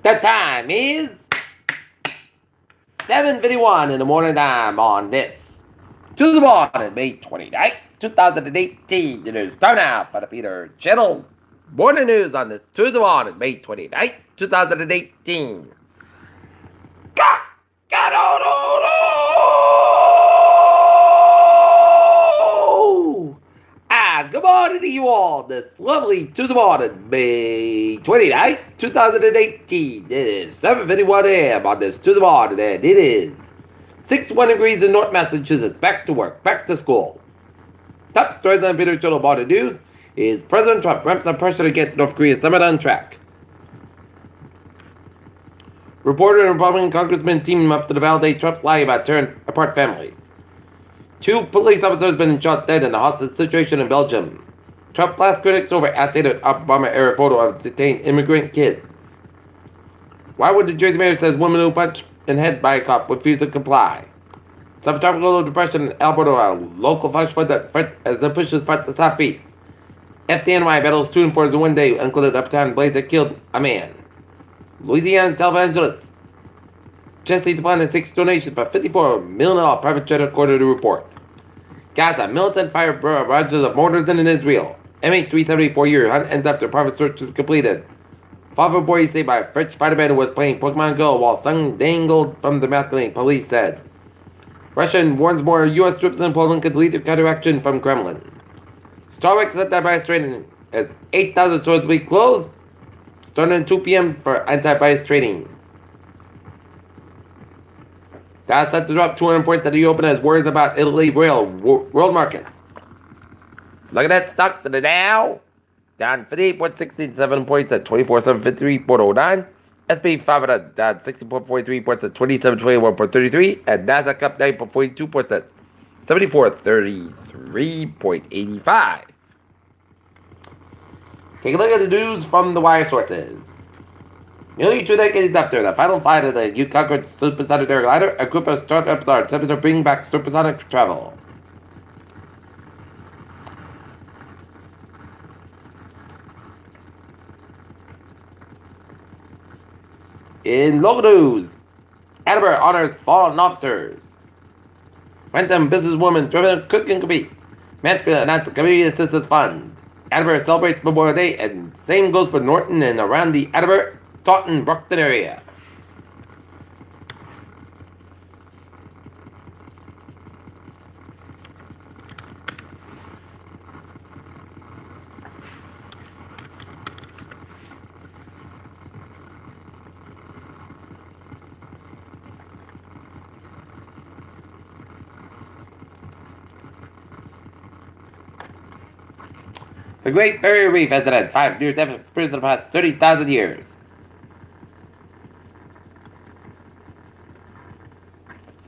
The time is 7:51 in the morning time on this Tuesday morning, May 29th, 2018. It is time now for the Peter Channel morning news on this Tuesday morning, May 29th, 2018. Good morning to you all this lovely Tuesday morning, May 29th, 2018. It is 7:51 a.m. on this Tuesday morning, and it is 61 degrees in North Massachusetts. Back to work, back to school. Top stories on Peter Channel morning news is President Trump ramps up pressure to get North Korea summit on track. Reporter and Republican congressman team up to validate Trump's lie about tearing apart families. 2 police officers have been shot dead in a hostage situation in Belgium. Trump blasts critics over outdated Obama-era photo of detained immigrant kids. Why would the Jersey mayor says woman who punched in head by a cop refuse to comply? Subtropical depression in Alberta, a local flash flood that as it pushes front to southeast. FDNY battles 2 and 4 as a one-day included uptown blaze that killed a man. Louisiana televangelist Jesse demanded 6 donations for $54 million private jet according to report. Gaza, militant fire barrages of mortars in Israel. MH374 hunt ends after private search is completed. Father boy saved by a French Spider-Man who was playing Pokemon Go while son dangled from the balcony, police said. Russia warns more U.S. troops in Poland could lead to counteraction from Kremlin. Starbucks set by trading as 8,000 stores will be closed starting at 2 p.m. for anti-bias trading. Dow set to drop 200 points at the open as worries about Italy world markets. Look at that, stocks in the Dow. Down 58.67 points at 24,753.09. S&P 500 down 60.43 points at 2721.33. And Nasdaq up 9.42 points at 7433.85. Take a look at the news from the wire sources. Nearly 2 decades after the final flight of the Concorde supersonic airliner, a group of startups are attempting to bring back supersonic travel. In local news, Edinburgh honors fallen officers. Rentham businesswoman driven cook and compete. Mansfield announced a community assistance fund. Edinburgh celebrates Memorial Day, and same goes for Norton and around the Edinburgh Taunton, Brockton area. The Great Barrier Reef has had 5 near-death experiences in the past 30,000 years.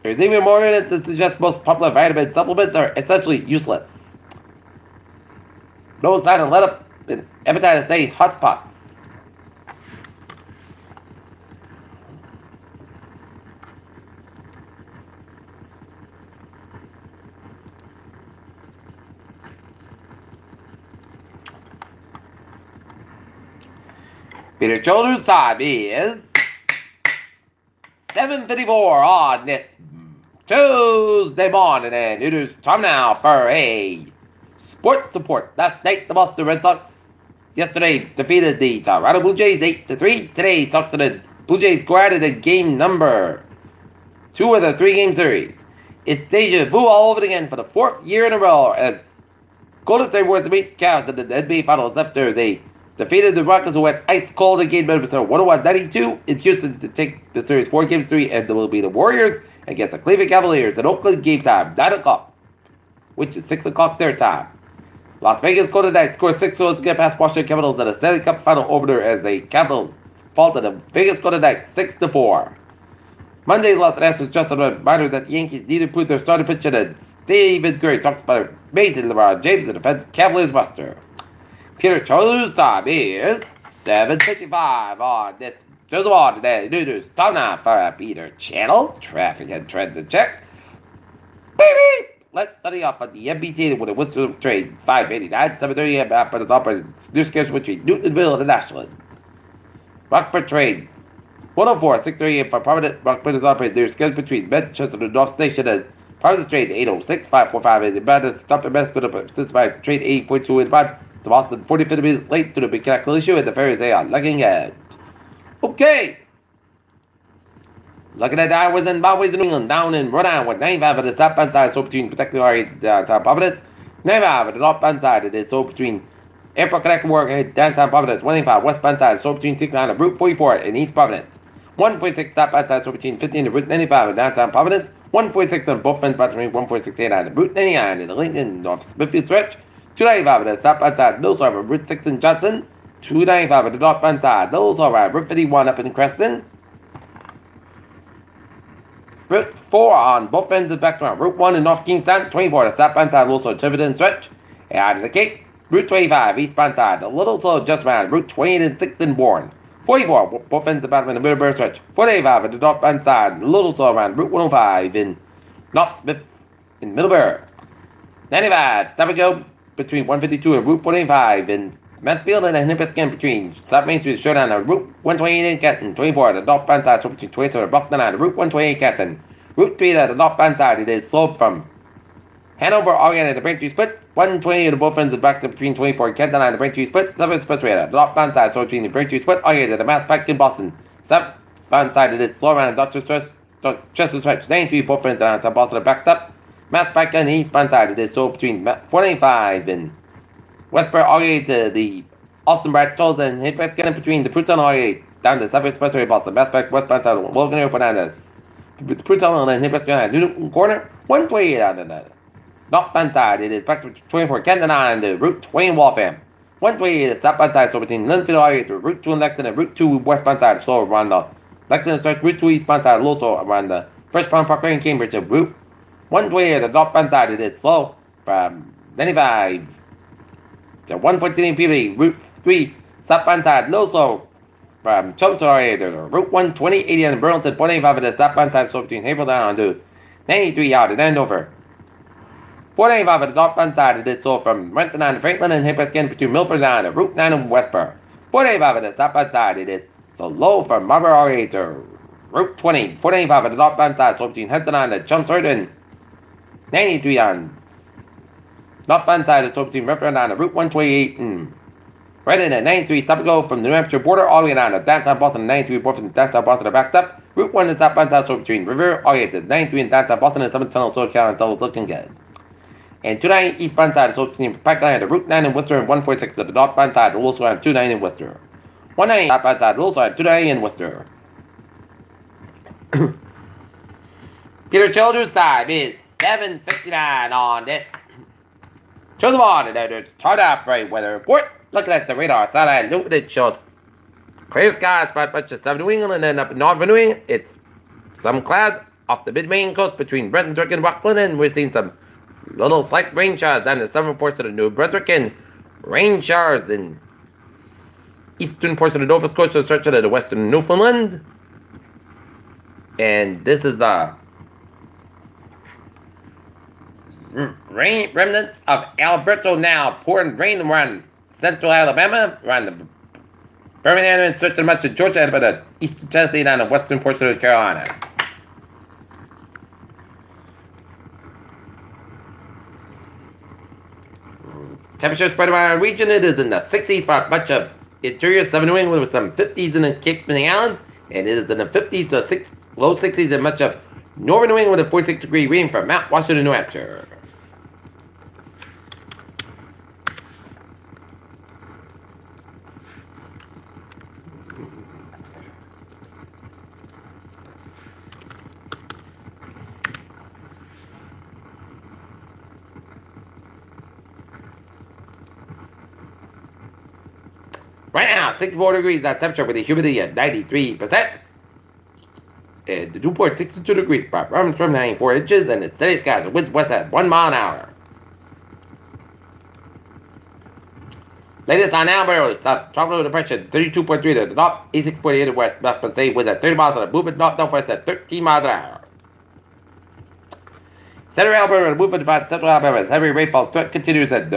There's even more evidence that suggests most popular vitamin supplements are essentially useless. No sign of let-up in hepatitis A hotspots. Peter Children's time is 7:54 on this Tuesday morning, and it is time now for a sports report. Last night, the Boston Red Sox yesterday defeated the Toronto Blue Jays 8-3. Today, Sox and the Blue Jays go at it in game number 2 of the 3-game series. It's deja vu all over again for the 4th year in a row as Golden State Warriors beat the Cavs in the NBA Finals after they defeated the Rockets, who went ice cold in game number 101-92 in Houston to take the series 4 games 3, and there will be the Warriors against the Cleveland Cavaliers in Oakland game time, 9 o'clock, which is 6 o'clock their time. Las Vegas Golden Knights scored 6 goals to get past Washington Capitals in a Stanley Cup final opener as the Capitals fall to the Vegas Golden Knights 6-4. Monday's loss to Astros just a reminder that the Yankees need to improve their starting pitching, and Stephen Curry talks about amazing LeBron James in defense Cavaliers buster. Peter Cholu's time is 7:55 on this Tuesday morning. News time now for a Peter Channel. Traffic and trends to check. Baby! Let's study off on the MBT with a Worcester train 589, 7:30 a.m. But it's operating new schedule between Newtonville and Ashland. Rockford train 104, 638 for Providence. Rockport operated. They're scheduled between Manchester and North Station and Providence Trade 806, 545. And the band stopped the best, but since by trade 842 in the band to Boston, 45 minutes late to the mechanical issue at the ferries they are looking at. Okay. Looking at that was in Bowways in England, down in Rhode Island with 95 at the southbound side, so between protecting our downtown Providence. 95 at the northbound side, it is so between Airport Connect Work and downtown Providence. 185 westbound side, so between 69 and Route 44 in East Providence. 146 southbound side, so between 15 and Route 95 in downtown Providence. 146 on both ends between 146 and Route 99 in the Lincoln North Smithfield stretch. 295 at the southbound side, those are Route 6 in Johnson. 295 at the northbound side, those are Route 51 up in Cranston. Route 4 on both ends of Background. Route 1 in North Kingston. 24 the southbound side, also Tiverton stretch. And out of the Cape. Route 25 eastbound side. A little slow just around. Route 28 and 6 in Bourne. 44 both ends of Batman and Middlebury stretch. 45 at the northbound side. A little slow around Route 105 in North Smith in Middlebury. 95 stop and go between 152 and Route 45 in Mansfield and Hippiskin between South Main Street showdown on Route 128 in Canton. 24 at the northbound side, so between 27 and Brockton on Route 128 Canton. Route 3 at the northbound side, it is sloped from Hanover, Oregon at the Braintree split. 120 at the both ends of back to between 24 and Canton on the Braintree split. 7 expressway at the northbound side, so between the Braintree split, Oregon at the Mass Pike in Boston. Southbound side, it is slow around Chester stretch. 93 both ends on to Boston backed up. Mass Pike on the eastbound side, it is so between 495 and Westboro Oregon to the Austin Brattos and Hippiskin between the Pruton Oregon down the Southern Expressway Boston. Mass Pike westbound side, Logan Air bananas. The Pruton and Hippiskin at Newton corner. 128 on the northbound side, it is back to 24 Canton on the Route 20 Waltham. 128 is southbound side, so between Linfield Oregon to Route 2 in Lexington and Route 2 westbound side, so around the Lexington stretch, Route 2 eastbound side, also around the Fresh Pond Parkway in Cambridge and Route 128 at the northbound side, it is slow from 95 to 114 PB, Route 3 southbound side, low slow from Chumsbury to Route 120, 80 on Burlington, 495 at the southbound side, so between Haverhill down to 93 out at Andover. 495 at the northbound side, it is so from Renton on to Franklin and Hippiskin between Milford down to Route 9 and Westboro. 495 at the southbound side, it is so low from Marlborough to Route 20. 495 at the northbound side, so between Henson on to Chelmsford and 93 on northbound side, is so between Redford on to Route 128 and Reading at 93, stop and go from the New Hampshire border all the way down to downtown Boston. 93 both from downtown Boston are backed up. Route 1 is southbound side, so between River all the way to 93 and downtown Boston and 7 tunnel, so Carolina tunnel is looking good. And 29 eastbound side, so between Pipeline to Route 9 in Worcester and 146 at the northbound side, also on 29 in Worcester. 19 southbound side, also on 29 in Worcester. Peter Childers' time is 7:59 on this. Show them on, and it's turned out for a weather report. Looking at the radar satellite loop, it shows clear skies by much of southern New England, and then up in northern New England, it's some clouds off the mid-Maine coast between Brunswick and Rockland, and we're seeing some little slight rain showers down the southern ports of the New Brunswick, and rain showers in eastern ports of the Nova Scotia stretch of the western Newfoundland. And this is the rain remnants of Alberto now pouring rain around central Alabama, around the Birmingham and stretching much of Georgia, and about the eastern Tennessee down the western portion of the Carolinas. Temperature spread around our region, it is in the 60s for much of interior southern New England with some 50s in the Cape and the Islands, and it is in the 50s to low 60s in much of northern New England with a 46-degree rain from Mount Washington, New Hampshire. Right now, 64 degrees at temperature with the humidity at 93%. And the dew point 62 degrees, from 94 inches, and it's steady skies. The winds west at 1 mile an hour. Latest on Alberta, tropical depression 32.3 to the north, 86.8 to west. Westman say winds at 30 miles an hour, movement northwest at 13 miles an hour. Central Alberta, movement about central Alabama, heavy rainfall threat continues at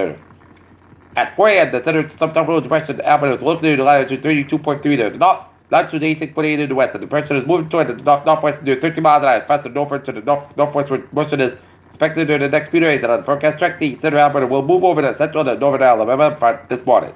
4 a.m. The center subtropical depression Alberta is located to latitude 32.3 to the north, Lunch today 6.8 in the west. And the pressure is moving toward the northwest to 30 miles an hour. Faster northward to the northwestward motion is expected during the next few days. And on the forecast track, the center Alberta will move over the central and northern Alabama front this morning.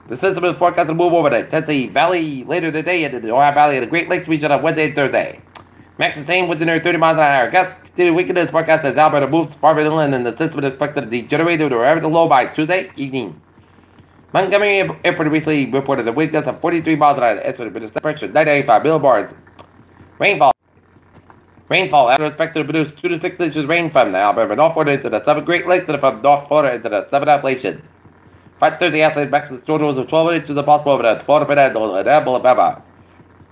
The system is forecast to move over the Tennessee Valley later today and the Ohio Valley and the Great Lakes region on Wednesday and Thursday. Max the same within 30 miles an hour. Gusts continued weakness forecast as Alberta moves farther inland and the system is expected to degenerate to a rapid low by Tuesday evening. Montgomery Airport recently reported a wind gust of 43 miles an hour estimated with a temperature 985 millibars. Rainfall is expected to produce 2 to 6 inches rain from the Alberta North Florida into the 7 Great Lakes and from North Florida into the 7 Appalachians. Friday, Thursday, estimated maximum totals of 12 inches are possible over the Florida Panhandle and Alabama.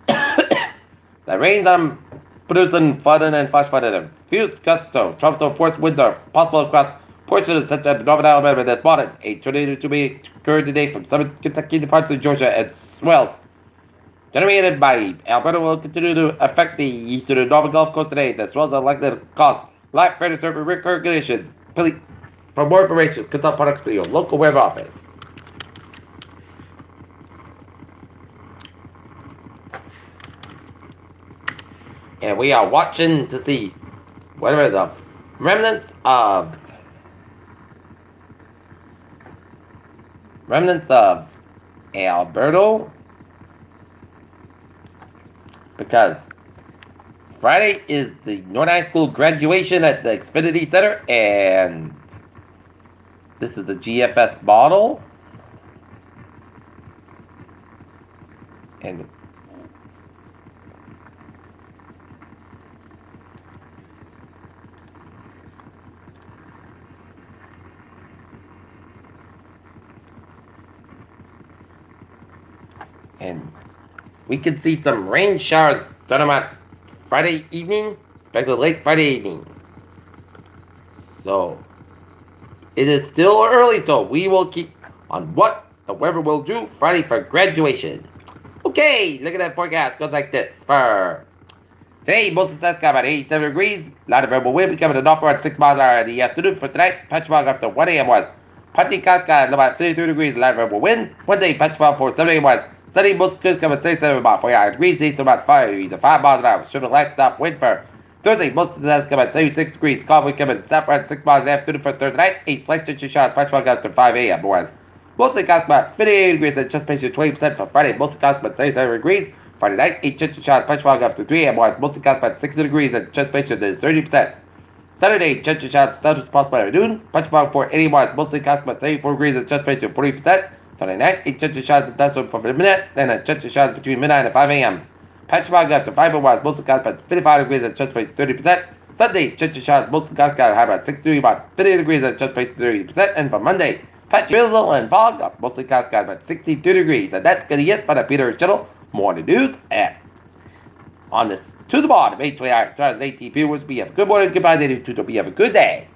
The rains are producing flooding and flash flooding. A few gusts of tropical force winds are possible across portions of central and northern Alabama this morning. A tornado to be occurred today from southern Kentucky to parts of Georgia and swells generated by Alberta will continue to affect the eastern and northern Gulf Coast today. The swells are likely to cause light further surface recurrent conditions. For more information, consult products for your local web office. And we are watching to see whatever the remnants of Alberta, because Friday is the North High School graduation at the Xfinity Center, and this is the GFS model. And we can see some rain showers starting about Friday evening, expected late Friday evening. So it is still early, so we will keep on what the weather will do Friday for graduation. Okay, look at that forecast. Goes like this. For today, most of the got about 87 degrees. Light of variable wind becoming a northward at 6 miles an hour in the afternoon. For tonight, Patchmark after 1 a.m. was Patti Cascade about 53 degrees. Light of variable wind. Wednesday, Patchmark for 7 a.m. was sunny. Most could come at 67 about 49 degrees. East about 5 miles an hour. Should light south wind for Thursday, most of the skies come at 76 degrees. Calm wind coming southward at 6 miles in the afternoon for Thursday night. A slight change of showers. Patchmark after 5 a.m. was mostly cost about 58 degrees and just patient 20% for Friday. Mostly cost about 77 degrees. Friday night, 8 change of showers. Patchmark after 3 a.m. was mostly cost about 60 degrees and just patient is 30%. Saturday, change of showers. Thunderstorms possible at noon. Patchmark for 80 was mostly cost about 74 degrees and just patient 40%. Sunday night, 8 change of showers and thunderstorms for midnight. Then a change of showers between midnight and 5 a.m. Patchmark after 5 was mostly cost about 55 degrees and just patient 30%. Sunday, change of showers mostly cost high about 63 about 50 degrees and just patient 30%. And for Monday, patchy drizzle and fog up mostly cost about 62 degrees. And that's gonna get for the Peter Channel morning news on this to the bottom 8 2018 viewers. We have a good morning, goodbye, ladies. We have a good day.